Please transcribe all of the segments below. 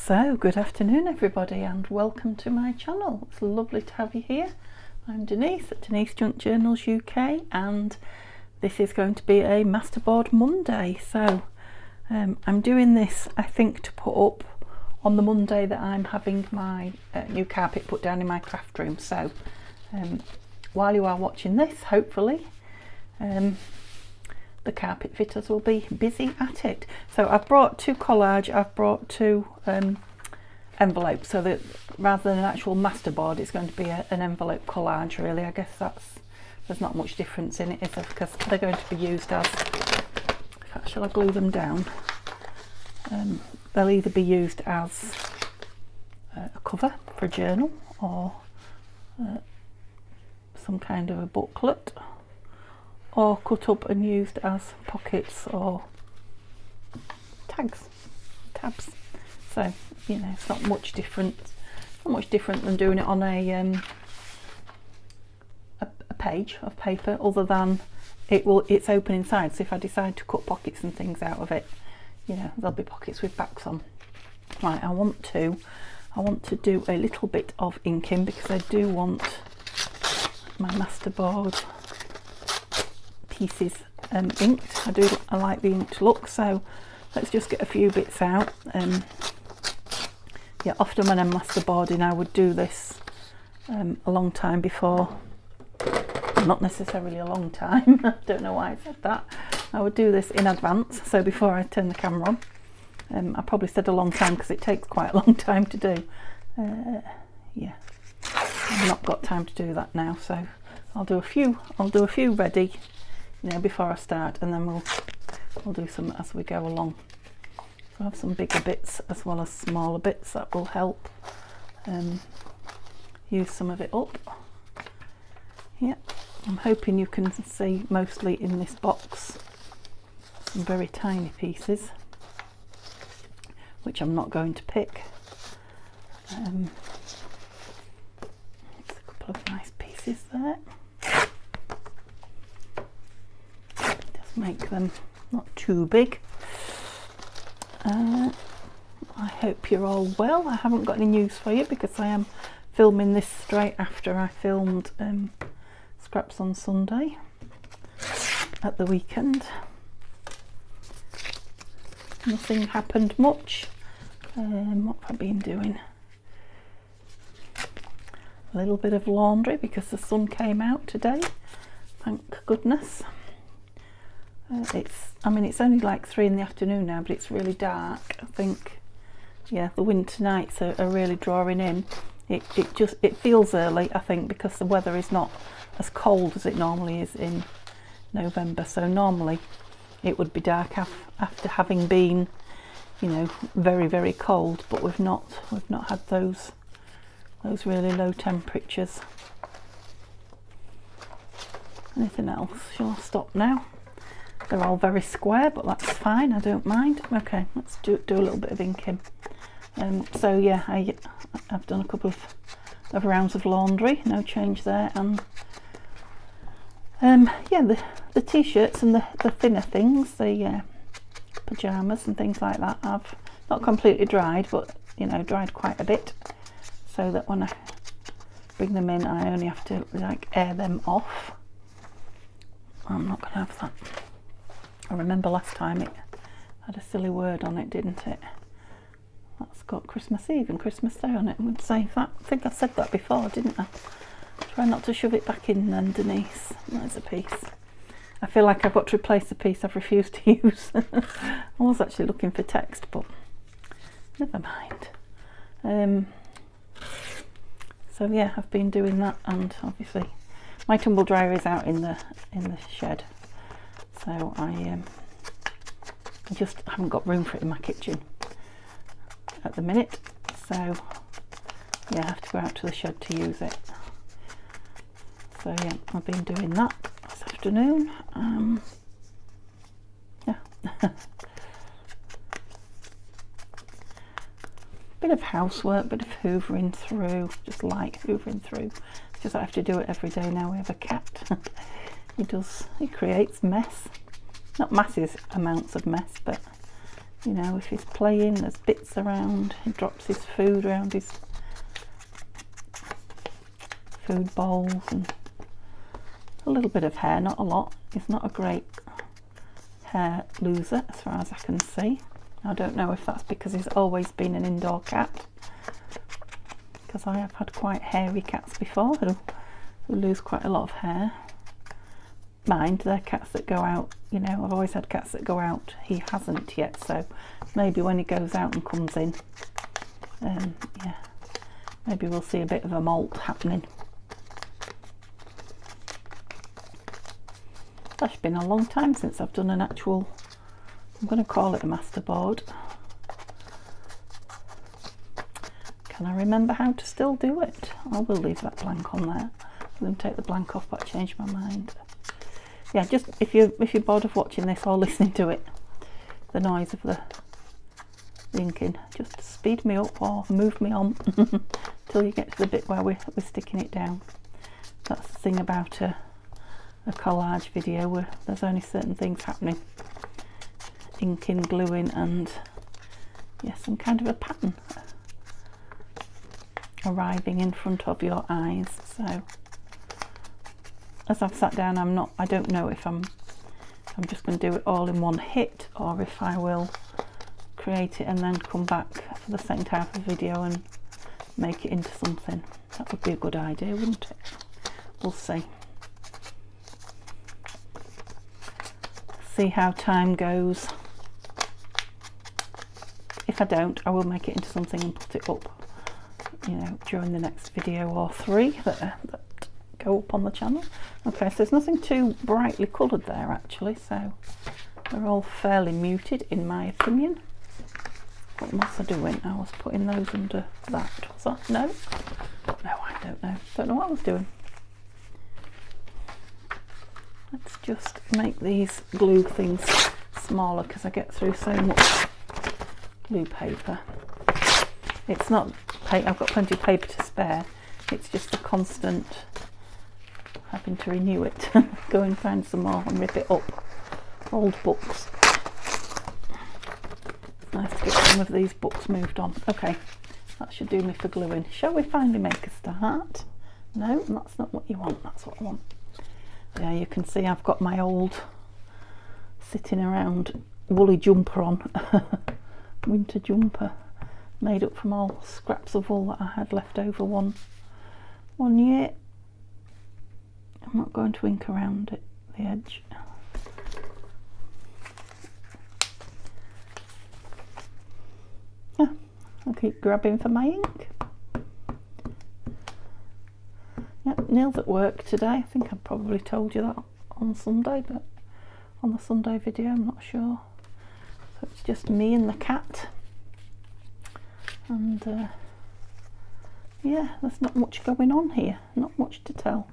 So, good afternoon everybody and welcome to my channel. It's lovely to have you here. I'm Denise at Denise Junk Journals UK and this is going to be a Masterboard Monday. So I'm doing this I think to put up on the Monday that I'm having my new carpet put down in my craft room. So while you are watching this, hopefully the carpet fitters will be busy at it. So I've brought two collage, I've brought two envelopes, so that rather than an actual masterboard it's going to be an envelope collage really. I guess there's not much difference in it, is there, because they're going to be used as, in fact, shall I glue them down? They'll either be used as a cover for a journal or some kind of a booklet, or cut up and used as pockets or tabs. So you know, it's not much different than doing it on a page of paper, other than it's open inside, so if I decide to cut pockets and things out of it, you know, there'll be pockets with backs on. Right, I want to do a little bit of inking because I do want my masterboard pieces inked. I like the inked look, so let's just get a few bits out. Yeah, often when I'm masterboarding I would do this a long time before, not necessarily a long time, I don't know why I said that. I would do this in advance, so before I turn the camera on. I probably said a long time because it takes quite a long time to do. Yeah, I've not got time to do that now, so I'll do a few ready, you know, before I start, and then we'll do some as we go along. So I have some bigger bits as well as smaller bits that will help use some of it up. Yeah, I'm hoping you can see mostly in this box some very tiny pieces, which I'm not going to pick. There's a couple of nice pieces there. Just make them not too big. I hope you're all well. I haven't got any news for you because I am filming this straight after I filmed Scraps on Sunday at the weekend. Nothing happened much. What have I been doing? A little bit of laundry because the sun came out today, thank goodness. I mean it's only like 3 in the afternoon now, but it's really dark. I think, yeah, the winter nights are really drawing in. It feels early, I think, because the weather is not as cold as it normally is in November. So normally it would be dark after having been, you know, very, very cold, but we've not had those really low temperatures. Anything else? Shall I stop now? They're all very square, but that's fine, I don't mind. Okay, let's do a little bit of inking. So yeah, I've done a couple of rounds of laundry, no change there, and yeah, the t-shirts and the thinner things, the pyjamas and things like that, I've not completely dried, but you know, dried quite a bit, so that when I bring them in I only have to like air them off. I'm not gonna have that. I remember last time it had a silly word on it, didn't it? That's got Christmas Eve and Christmas Day on it. I would say that. I think I said that before, didn't I? Try not to shove it back in then, Denise. There's a piece. I feel like I've got to replace the piece I've refused to use. I was actually looking for text, but never mind. So yeah, I've been doing that, and obviously my tumble dryer is out in the shed. So I just haven't got room for it in my kitchen at the minute, so yeah, I have to go out to the shed to use it. So yeah, I've been doing that this afternoon. Yeah. Bit of housework, bit of hoovering through, just light hoovering through. It's just I have to do it every day now. We have a cat. He creates mess. Not massive amounts of mess, but You know, if he's playing, there's bits around, he drops his food around his food bowls, and a little bit of hair, not a lot. He's not a great hair loser as far as I can see. I don't know if that's because he's always been an indoor cat, because I have had quite hairy cats before who lose quite a lot of hair. Mind, they're cats that go out, you know, I've always had cats that go out. He hasn't yet, so maybe when he goes out and comes in, yeah, maybe we'll see a bit of a molt happening. It's been a long time since I've done an actual, I'm going to call it a masterboard. Can I remember how to still do it? I will leave that blank on there. I'm going to take the blank off, but I changed my mind. Yeah, just if you're bored of watching this or listening to it, the noise of the inking, just speed me up or move me on till you get to the bit where we're sticking it down. That's the thing about a collage video, where there's only certain things happening. Inking, gluing, and yeah, some kind of a pattern arriving in front of your eyes. So as I've sat down, I don't know if I'm just going to do it all in one hit, or if I will create it and then come back for the second half of the video and make it into something. That would be a good idea, wouldn't it? We'll see. See how time goes. If I don't, I will make it into something and put it up, you know, during the next video or three that go up on the channel. Okay, so there's nothing too brightly coloured there actually, so they're all fairly muted in my opinion. What was I doing? I was putting those under that. Was that? No, I don't know. Don't know what I was doing. Let's just make these glue things smaller because I get through so much glue paper. It's not, I've got plenty of paper to spare, it's just the constant having to renew it. Go and find some more and rip it up. Old books. It's nice to get some of these books moved on. Okay, that should do me for gluing. Shall we finally make a start? No, that's not what you want, that's what I want. Yeah, you can see I've got my old sitting around woolly jumper on. Winter jumper, made up from all scraps of wool that I had left over one year. I'm not going to ink around it, the edge. Yeah, I'll keep grabbing for my ink. Yep, Neil's at work today. I think I probably told you that on Sunday, but on the Sunday video, I'm not sure. So it's just me and the cat. And yeah, there's not much going on here, not much to tell.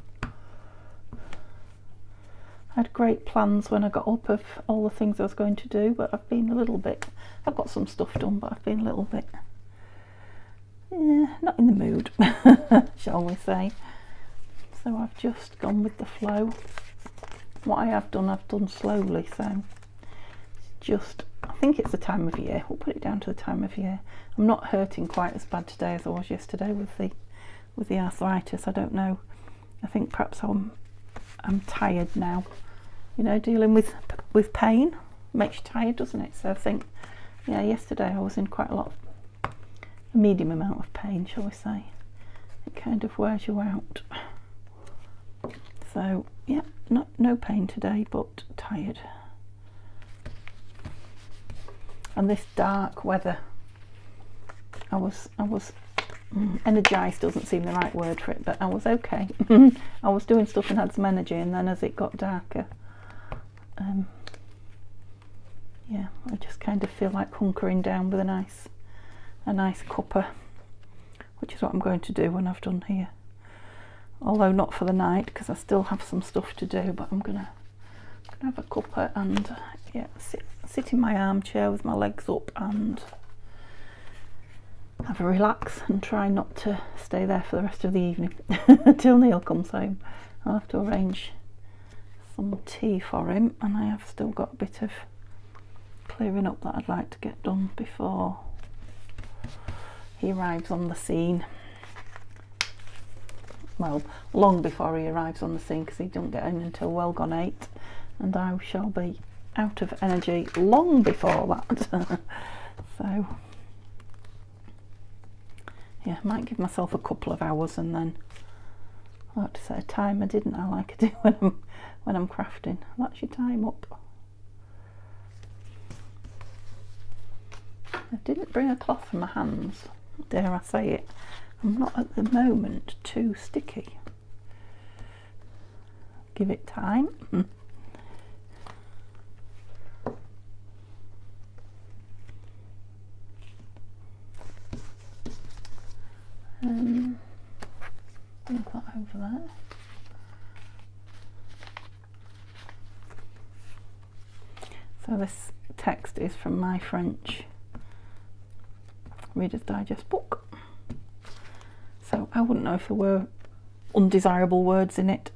I had great plans when I got up of all the things I was going to do, but I've been a little bit, I've got some stuff done, but I've been a little bit, not in the mood, shall we say. So I've just gone with the flow. What I have done, I've done slowly, so it's just, I think it's the time of year. We'll put it down to the time of year. I'm not hurting quite as bad today as I was yesterday with the arthritis. I don't know. I think perhaps I'm tired now. You know, dealing with pain makes you tired, doesn't it? So I think, yeah, yesterday I was in quite a medium amount of pain, shall we say. It kind of wears you out. So yeah, no pain today, but tired. And this dark weather, I was energised doesn't seem the right word for it, but I was okay. I was doing stuff and had some energy, and then as it got darker, yeah, I just kind of feel like hunkering down with a nice cuppa, which is what I'm going to do when I've done here. Although not for the night, because I still have some stuff to do, but I'm gonna have a cuppa and yeah, sit in my armchair with my legs up and have a relax and try not to stay there for the rest of the evening until Neil comes home. I'll have to arrange some tea for him, and I have still got a bit of clearing up that I'd like to get done before he arrives on the scene. Well, long before he arrives on the scene, because he don't get in until well gone 8, and I shall be out of energy long before that. So yeah, I might give myself a couple of hours, and then I like to set a timer, didn't I, like I do when I'm crafting. That's your time up. I didn't bring a cloth for my hands, dare I say it. I'm not at the moment too sticky. Give it time. Move that over there. So this text is from my French Reader's Digest book. So I wouldn't know if there were undesirable words in it.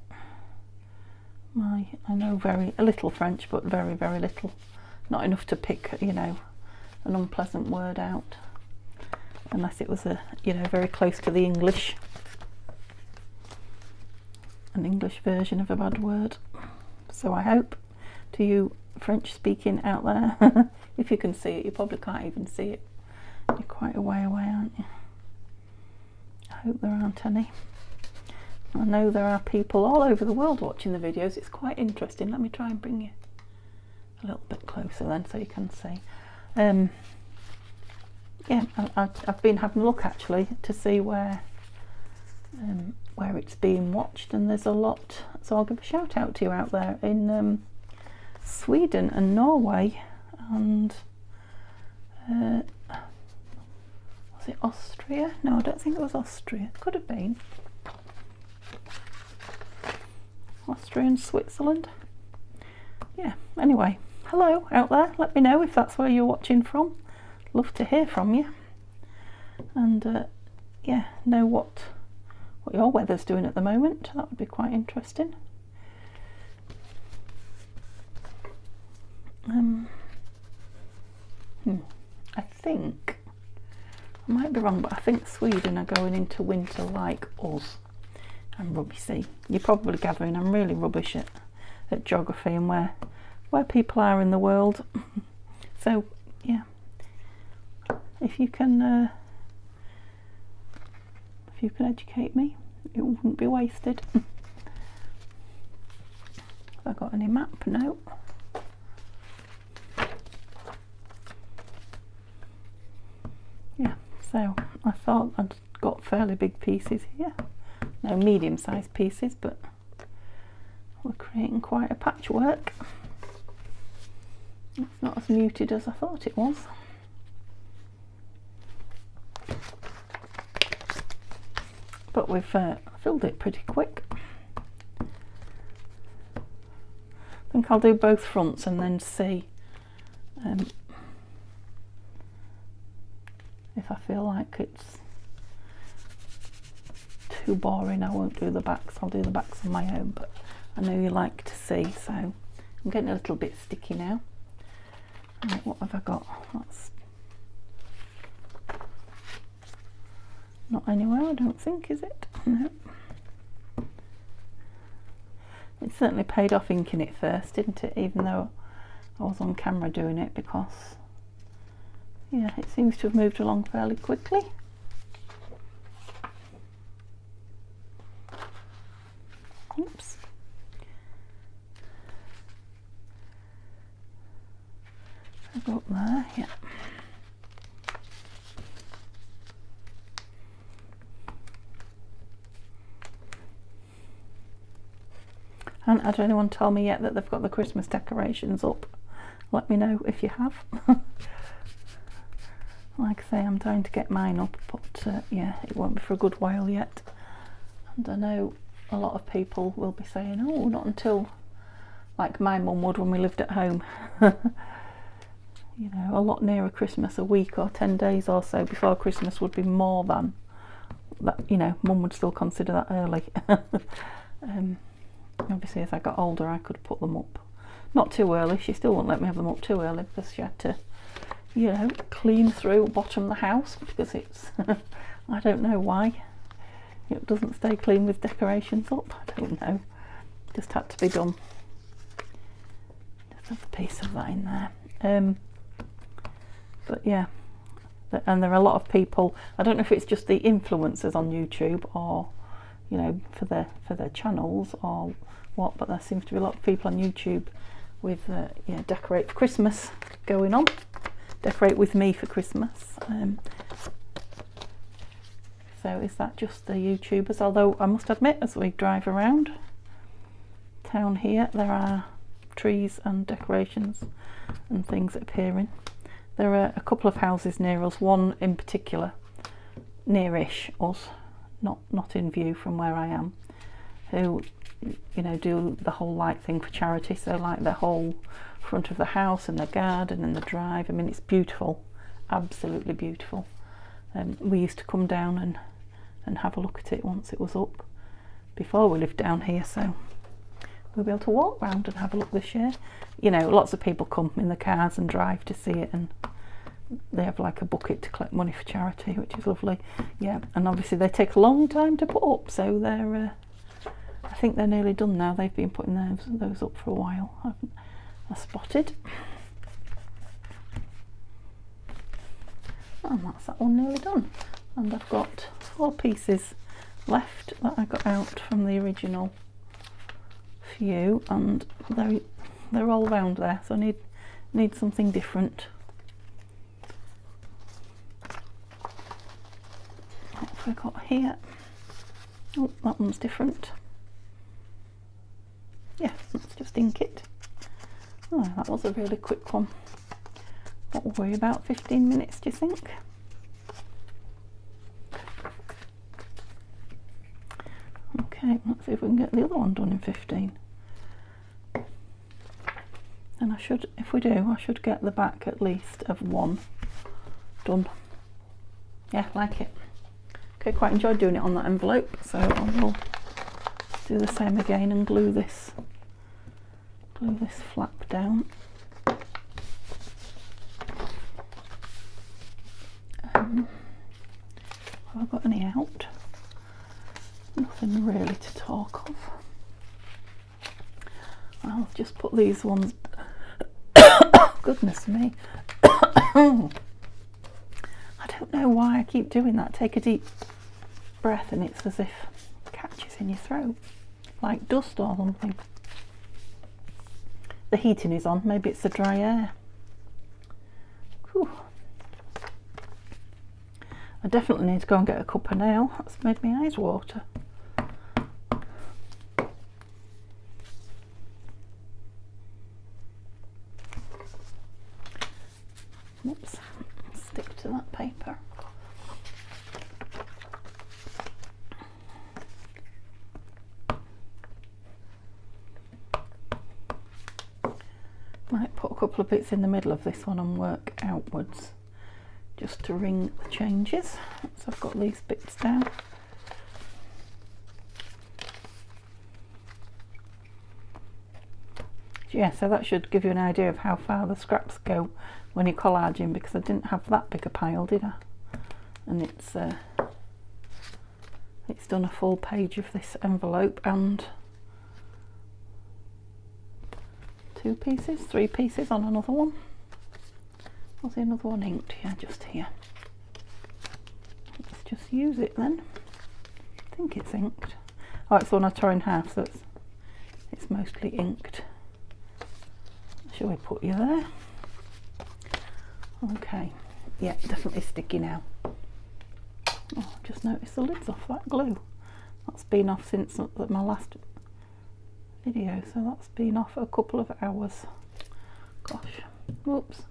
I know a little French, but very, very little. Not enough to pick, you know, an unpleasant word out. Unless it was very close to the English. An English version of a bad word. So I hope, to you French speaking out there, if you can see it, you probably can't even see it. You're quite a way away, aren't you? I hope there aren't any. I know there are people all over the world watching the videos. It's quite interesting. Let me try and bring you a little bit closer then so you can see. Yeah, I've been having a look actually to see where it's being watched, and there's a lot. So I'll give a shout out to you out there in Sweden and Norway, and was it Austria? No, I don't think it was Austria. It could have been Austria and Switzerland. Yeah, anyway, hello out there. Let me know if that's where you're watching from. Love to hear from you, and yeah, know what your weather's doing at the moment. That would be quite interesting. I think, I might be wrong, but I think Sweden are going into winter like us. I'm rubbish. See, you're probably gathering I'm really rubbish at geography and where people are in the world. So yeah, if you can educate me, it wouldn't be wasted. Have I got any map? No. Yeah, so I thought I'd got fairly big pieces here. No, medium-sized pieces, but we're creating quite a patchwork. It's not as muted as I thought it was. But we've filled it pretty quick. I think I'll do both fronts and then see if I feel like it's too boring. I won't do the backs. I'll do the backs on my own, but I know you like to see, so I'm getting a little bit sticky now. Right, what have I got? That's not anywhere, I don't think, is it? No. It certainly paid off inking it first, didn't it? Even though I was on camera doing it, because yeah, it seems to have moved along fairly quickly. Oops. I go up there, yeah. I haven't had anyone tell me yet that they've got the Christmas decorations up. Let me know if you have. Like I say, I'm trying to get mine up, but yeah, it won't be for a good while yet. And I know a lot of people will be saying, oh, not until, like my mum would when we lived at home. You know, a lot nearer Christmas, a week or 10 days or so before Christmas would be more than that. You know, mum would still consider that early. Obviously as I got older I could put them up, Not too early. She still won't let me have them up too early because she had to, you know, clean through bottom of the house because it's I don't know why it doesn't stay clean with decorations up. I don't know, just had to be done. Just have a piece of that in there. But yeah, and there are a lot of people, I don't know if it's just the influencers on YouTube or, you know, for their channels or what, but there seems to be a lot of people on YouTube with yeah, decorate for Christmas going on. Decorate with me for Christmas. So is that just the YouTubers? Although I must admit, as we drive around town here, there are trees and decorations and things appearing. There are a couple of houses near us, one in particular, near-ish us, not in view from where I am, who, you know, do the whole light thing for charity. So like the whole front of the house and the garden and the drive. I mean, it's beautiful, absolutely beautiful. We used to come down and have a look at it once it was up before we lived down here, so we'll be able to walk round and have a look this year. You know, lots of people come in the cars and drive to see it, and they have like a bucket to collect money for charity, which is lovely. Yeah, and obviously they take a long time to put up, so they're I think they're nearly done now. They've been putting those up for a while. I spotted. And that's that one nearly done. And I've got 4 pieces left that I got out from the original few, and they're all round there, so I need something different. What have I got here? Oh, that one's different. Yeah, let's just ink it. Oh, that was a really quick one. What were we, about 15 minutes, do you think? Okay, let's see if we can get the other one done in 15. And I should, if we do, I should get the back at least of one done. Yeah, like it. Okay, quite enjoyed doing it on that envelope, so I will do the same again and glue this flap down. Have I got any out? Nothing really to talk of. I'll just put these ones. Goodness me. I don't know why I keep doing that. Take a deep breath and it's as if it catches in your throat, like dust or something. The heating is on, maybe it's the dry air. Whew. I definitely need to go and get a cup of nail. That's made my eyes water. Oops, stick to that paper. Might put a couple of bits in the middle of this one and work outwards just to ring the changes. So I've got these bits down. Yeah, so that should give you an idea of how far the scraps go when you're collaging, because I didn't have that big a pile, did I? And it's done a full page of this envelope and 2 pieces, 3 pieces on another one. Was the another one inked? Yeah, just here. Let's just use it then. I think it's inked. Oh, it's the one I tore in half, so it's mostly inked. Shall we put you there? Okay, yeah, definitely sticky now. Oh, just noticed the lid's off that glue. That's been off since my last video, so that's been off a couple of hours. Gosh, whoops.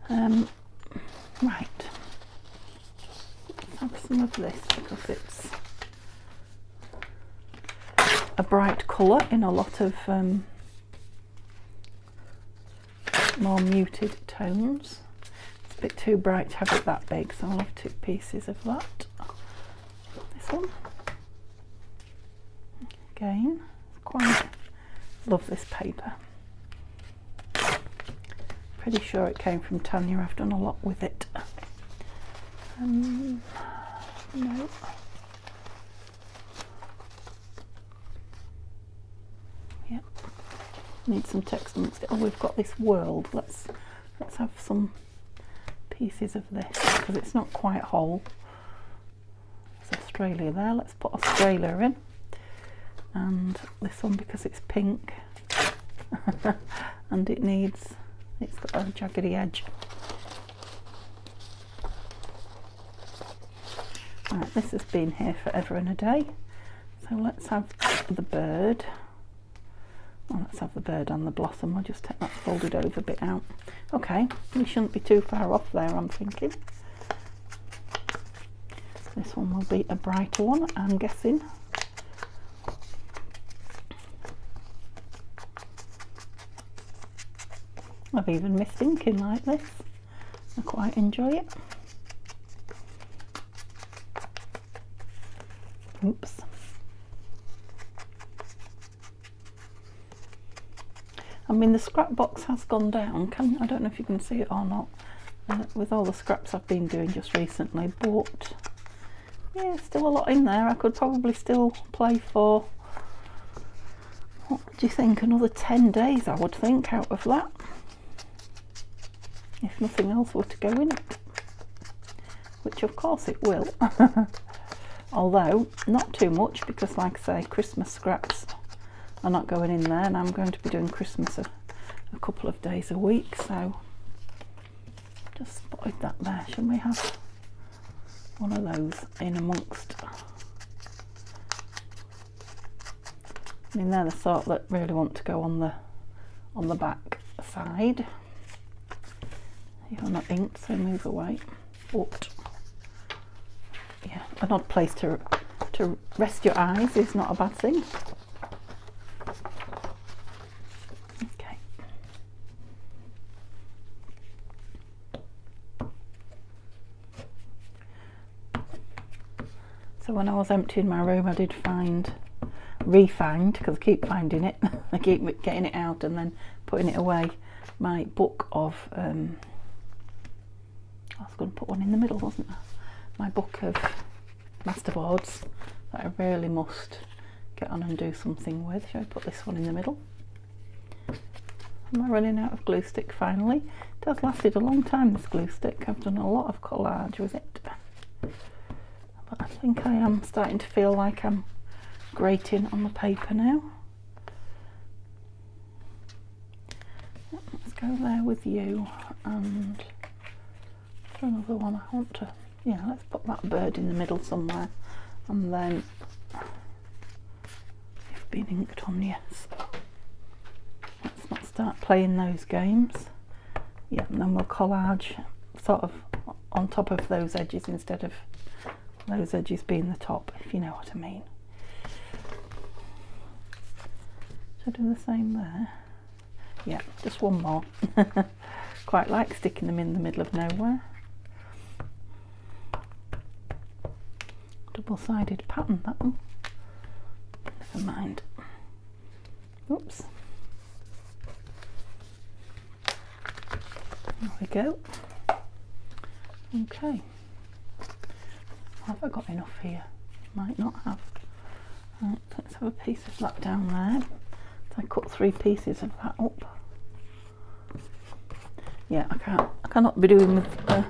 Right, let's have some of this because it's a bright colour in a lot of more muted tones. It's a bit too bright to have it that big, so I'll have 2 pieces of that. This one. Again, it's quite Love this paper. Pretty sure it came from Tanya. I've done a lot with it. No. Yeah. Need some text amongst it. Oh, we've got this world. Let's have some pieces of this because it's not quite whole. There's Australia there. Let's put Australia in. And this one because it's pink. And it's got a jaggedy edge. Right, this has been here forever and a day. So let's have the bird. Well, let's have the bird and the blossom. I'll just take that folded over bit out. Okay, we shouldn't be too far off there, I'm thinking. This one will be a brighter one, I'm guessing. I've even missed inking like this. I quite enjoy it. Oops. I mean, the scrap box has gone down. I don't know if you can see it or not, with all the scraps I've been doing just recently, but yeah, still a lot in there. I could probably still play for, what do you think, another 10 days I would think out of that, if nothing else were to go in it, which of course it will. Although not too much, because like I say, Christmas scraps are not going in there, and I'm going to be doing Christmas a couple of days a week, so just spotted that there. Shall we have one of those in amongst? I mean, they're the sort that really want to go on the back side. You're not inked, so move away. But yeah, an odd place to rest your eyes is not a bad thing. Okay. So when I was emptying my room, I did re-find, because I keep finding it, I keep getting it out and then putting it away, my book of, I was going to put one in the middle, wasn't I? My book of masterboards that I really must get on and do something with. Shall I put this one in the middle? Am I running out of glue stick finally? It has lasted a long time, this glue stick. I've done a lot of collage with it. But I think I am starting to feel like I'm grating on the paper now. Let's go there with you, and for another one I want to, yeah, let's put that bird in the middle somewhere, and then you've been inked on, yes. Let's not start playing those games. Yeah, and then we'll collage sort of on top of those edges instead of those edges being the top, if you know what I mean. Should I do the same there? Yeah, just one more. Quite like sticking them in the middle of nowhere. Double-sided pattern, that one. Never mind. Oops. There we go. Okay. Have I got enough here? Might not have. Right, let's have a piece of that down there. So I cut 3 pieces of that up. Yeah, I cannot be doing with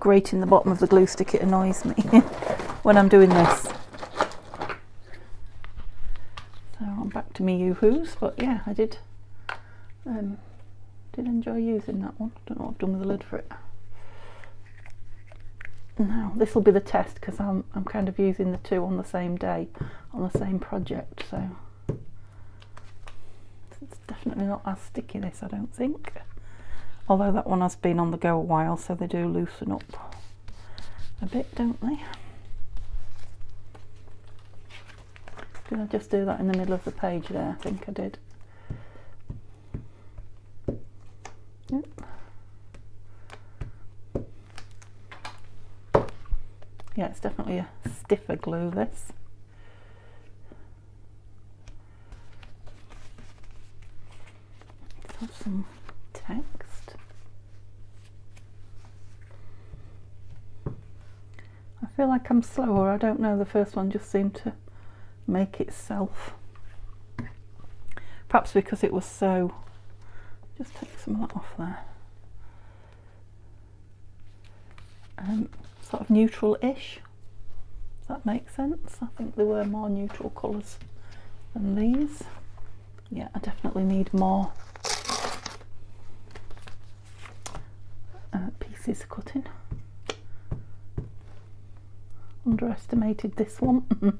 grating the bottom of the glue stick. It annoys me when I'm doing this. So I'm back to me yoo-hoos, but yeah, I did enjoy using that one. Don't know what I've done with the lid for it. Now this will be the test, because I'm kind of using the two on the same day on the same project, so it's definitely not as sticky, this, I don't think, although that one has been on the go a while, so they do loosen up a bit, don't they? Did I just do that in the middle of the page there? I think I did. Yep. Yeah, it's definitely a stiffer glue, this. some text. I feel like I'm slower, I don't know, the first one just seemed to make itself. Perhaps because it was so, just take some of that off there. Sort of neutral-ish. Does that make sense? I think there were more neutral colours than these. Yeah, I definitely need more pieces cutting. Underestimated this one,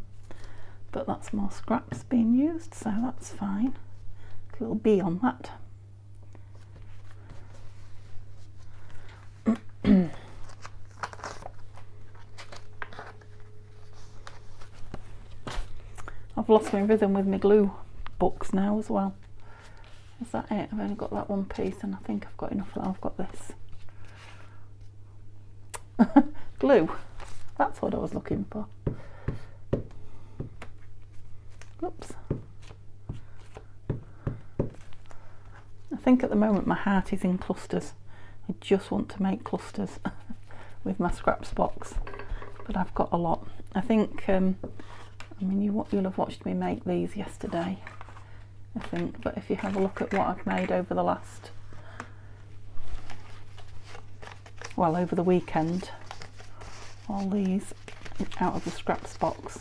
but that's more scraps being used, so that's fine. A little bee on that. I've lost my rhythm with my glue books now as well. Is that it? I've only got that one piece and I think I've got enough that I've got this. Glue. That's what I was looking for. Oops. I think at the moment my heart is in clusters. I just want to make clusters with my scraps box, but I've got a lot. I think I mean, you'll have watched me make these yesterday, I think, but if you have a look at what I've made over the last, well, over the weekend, all these out of the scraps box.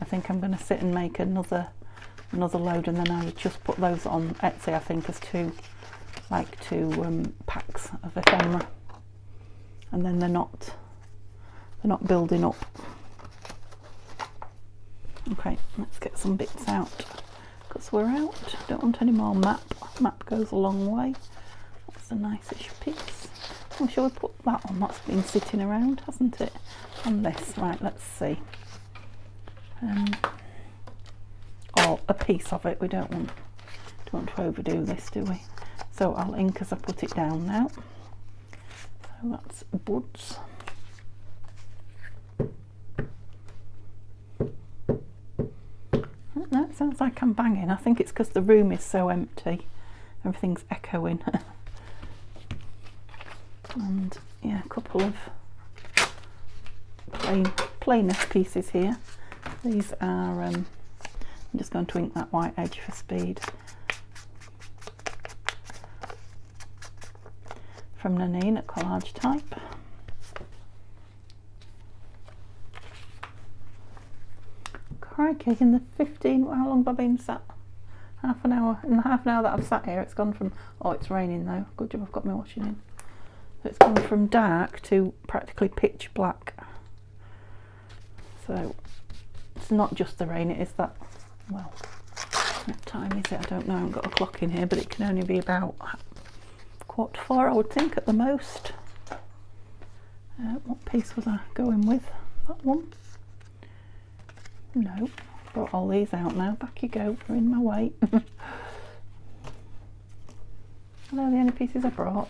I think I'm going to sit and make another load, and then I would just put those on Etsy, I think, as two packs of ephemera. And then they're not building up. Okay, let's get some bits out because we're out. Don't want any more map. Map goes a long way. That's a nice-ish piece. Well, shall we put that on? That's been sitting around, hasn't it? On this, right? Let's see. Or a piece of it. We don't want to overdo this, do we? So I'll ink as I put it down now. So that's buds. No, it sounds like I'm banging. I think it's because the room is so empty. Everything's echoing. And yeah, a couple of plainer pieces here. These are, I'm just going to ink that white edge for speed. From Nanine at Collage Type. Crikey, in the 15, how long have I been sat? Half an hour. In the half an hour that I've sat here, it's gone from, oh, it's raining though. Good job I've got my washing in. So it's gone from dark to practically pitch black. So it's not just the rain, it is that, well, what time is it? I don't know, I haven't got a clock in here, but it can only be about 4:15, I would think, at the most. What piece was I going with? That one? No, brought all these out now. Back you go, they're in my way. They're the only pieces I brought.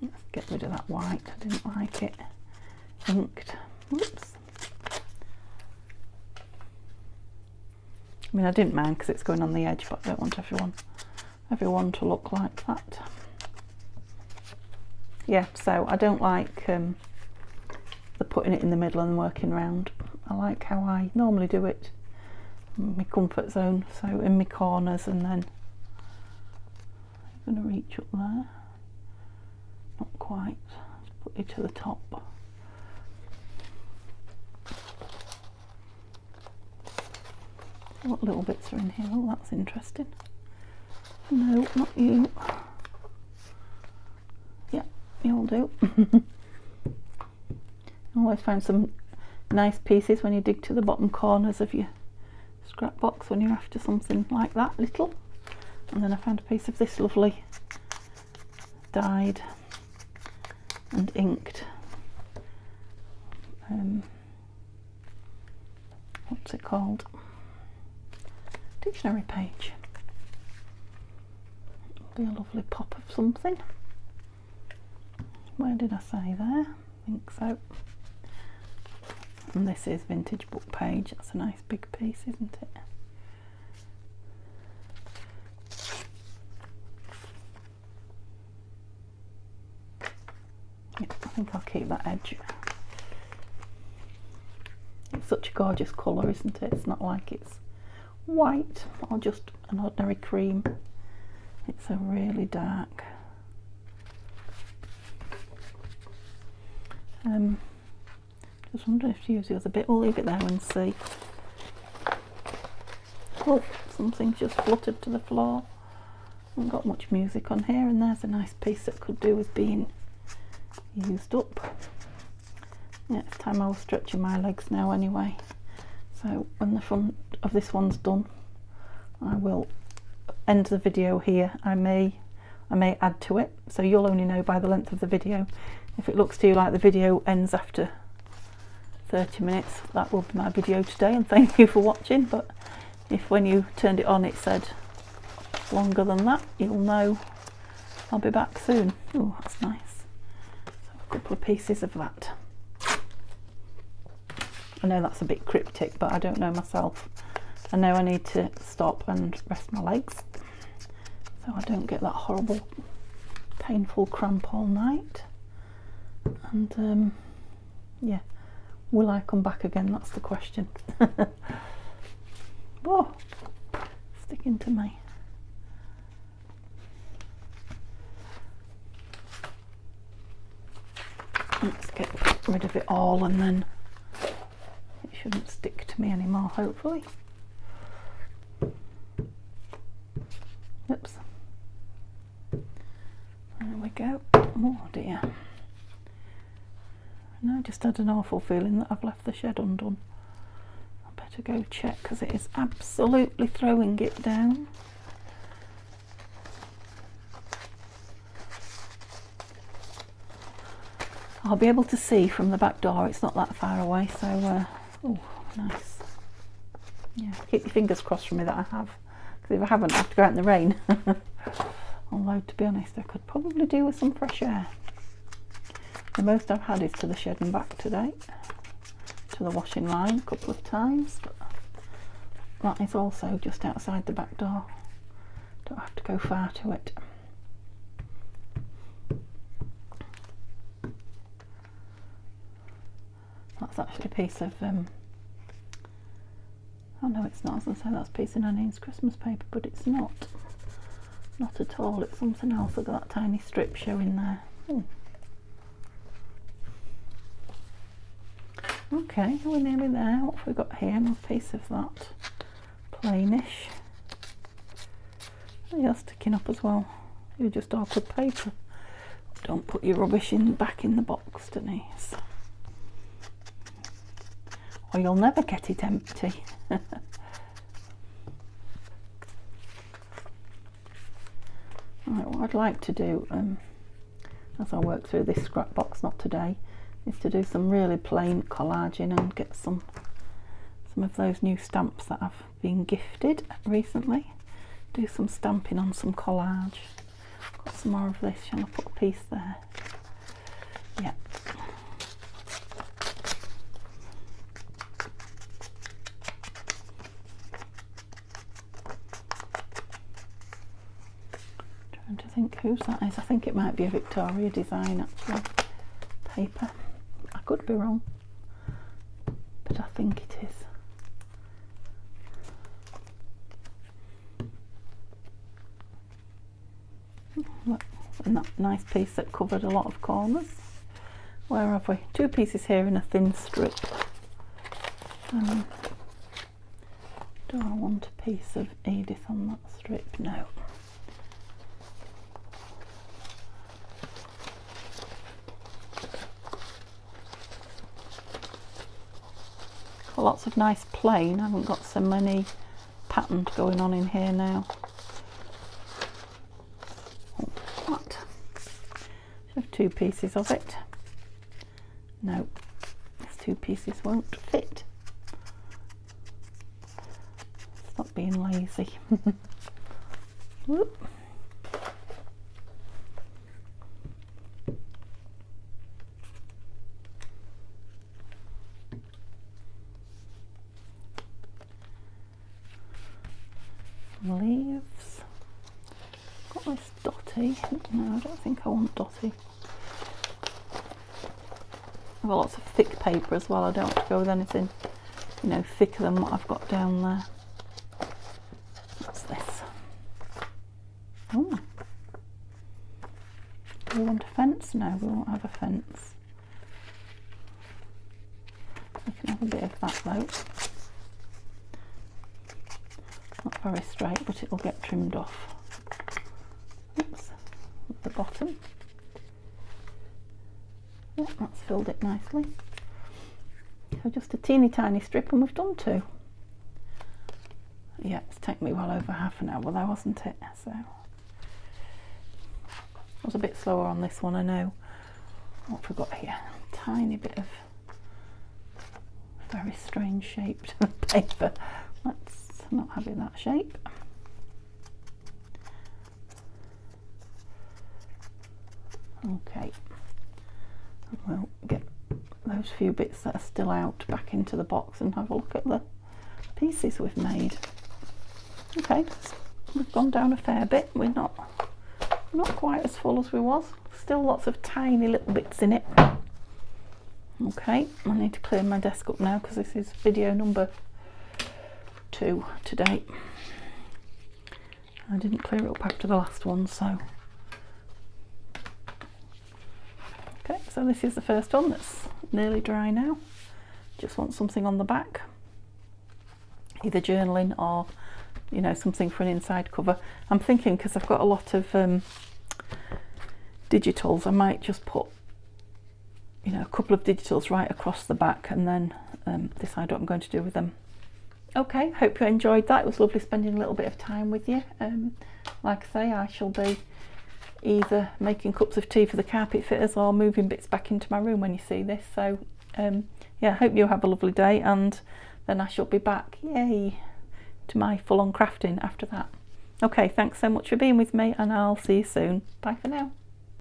Let's get rid of that white, I didn't like it. Inked. Oops. I mean, I didn't mind because it's going on the edge, but I don't want everyone to look like that. Yeah, so I don't like the putting it in the middle and working round. I like how I normally do it, my comfort zone, so in my corners, and then I'm going to reach up there. Not quite. Let's put it to the top. What little bits are in here? Oh, that's interesting. No, not you. Yeah, you'll do. I always find some nice pieces when you dig to the bottom corners of your scrap box when you're after something like that little. And then I found a piece of this lovely dyed and inked what's it called? Dictionary page. Be a lovely pop of something. Where did I say there? I think so. And this is vintage book page. That's a nice big piece, isn't it? Yeah, I think I'll keep that edge. It's such a gorgeous colour, isn't it? It's not like it's white or just an ordinary cream. It's a really dark. Just wondering if to use the other bit. We'll leave it there and see. Oh, something's just fluttered to the floor. Haven't got much music on here, and there's a nice piece that could do with being used up. Yeah, it's time I was stretching my legs now anyway. So when the front of this one's done, I will end the video here. I may add to it, so you'll only know by the length of the video. If it looks to you like the video ends after 30 minutes, that will be my video today, and thank you for watching. But if when you turned it on it said longer than that, you'll know I'll be back soon. Oh, that's nice. So a couple of pieces of that. I know that's a bit cryptic, but I don't know myself. I know I need to stop and rest my legs so I don't get that horrible painful cramp all night. And yeah, will I come back again? That's the question. Whoa, sticking to me. Let's get rid of it all, and then it shouldn't stick to me anymore, hopefully. Oops. There we go. Oh dear. No, I just had an awful feeling that I've left the shed undone. I better go check, because it is absolutely throwing it down. I'll be able to see from the back door, it's not that far away, so oh, nice. Yeah, keep your fingers crossed for me that I have, because if I haven't, I have to go out in the rain. Although, to be honest, I could probably do with some fresh air. The most I've had is to the shed and back today, to the washing line a couple of times, but that is also just outside the back door. Don't have to go far to it. That's actually a piece of, oh no it's not, I was going to say that's a piece of Nanine's Christmas paper, but it's not. Not at all, it's something else. Look at that tiny strip showing there. Oh. Okay, we're nearly there. What have we got here? Another piece of that plainish. Oh, you're sticking up as well. You're just awkward paper. Don't put your rubbish back in the box, Denise, or you'll never get it empty. Right, what I'd like to do as I work through this scrap box, not today, is to do some really plain collaging and get some of those new stamps that I've been gifted recently. Do some stamping on some collage. Got some more of this. Shall I put a piece there? Yeah. Trying to think whose that is. I think it might be a Victoria design actually. Paper. I could be wrong, but I think it is. Look, and that nice piece that covered a lot of corners. Where have we? Two pieces here in a thin strip. Do I want a piece of Edith on that strip? No. Lots of nice plain. I haven't got so many patterned going on in here now. Oh, what? Should have two pieces of it. No, these two pieces won't fit. Stop being lazy. Whoop. want this dotty. No, I don't think I want dotty. I've got lots of thick paper as well. I don't want to go with anything, you know, thicker than what I've got down there. What's this? Oh. Do we want a fence? No, we won't have a fence. We can have a bit of that though. Not very straight, but it'll get trimmed off. Oops, at the bottom. Yeah, that's filled it nicely. So just a teeny tiny strip and we've done 2. Yeah, it's taken me well over half an hour though, wasn't it? So I was a bit slower on this one, I know. What have we got here? A tiny bit of very strange shaped paper. Let's not have it that shape. Okay. We'll get those few bits that are still out back into the box and have a look at the pieces we've made. Okay, we've gone down a fair bit. We're not quite as full as we was. Still lots of tiny little bits in it. Okay, I need to clear my desk up now because this is video number 2 today. I didn't clear it up after the last one, so. Okay, so this is the first one that's nearly dry now. Just want something on the back, either journaling or, you know, something for an inside cover. I'm thinking, because I've got a lot of digitals, I might just put, you know, a couple of digitals right across the back and then decide what I'm going to do with them. Okay, hope you enjoyed that. It was lovely spending a little bit of time with you. Like I say, I shall be either making cups of tea for the carpet fitters or moving bits back into my room when you see this. So yeah, hope you have a lovely day, and then I shall be back, yay, to my full-on crafting after that. Okay, thanks so much for being with me, and I'll see you soon. Bye for now.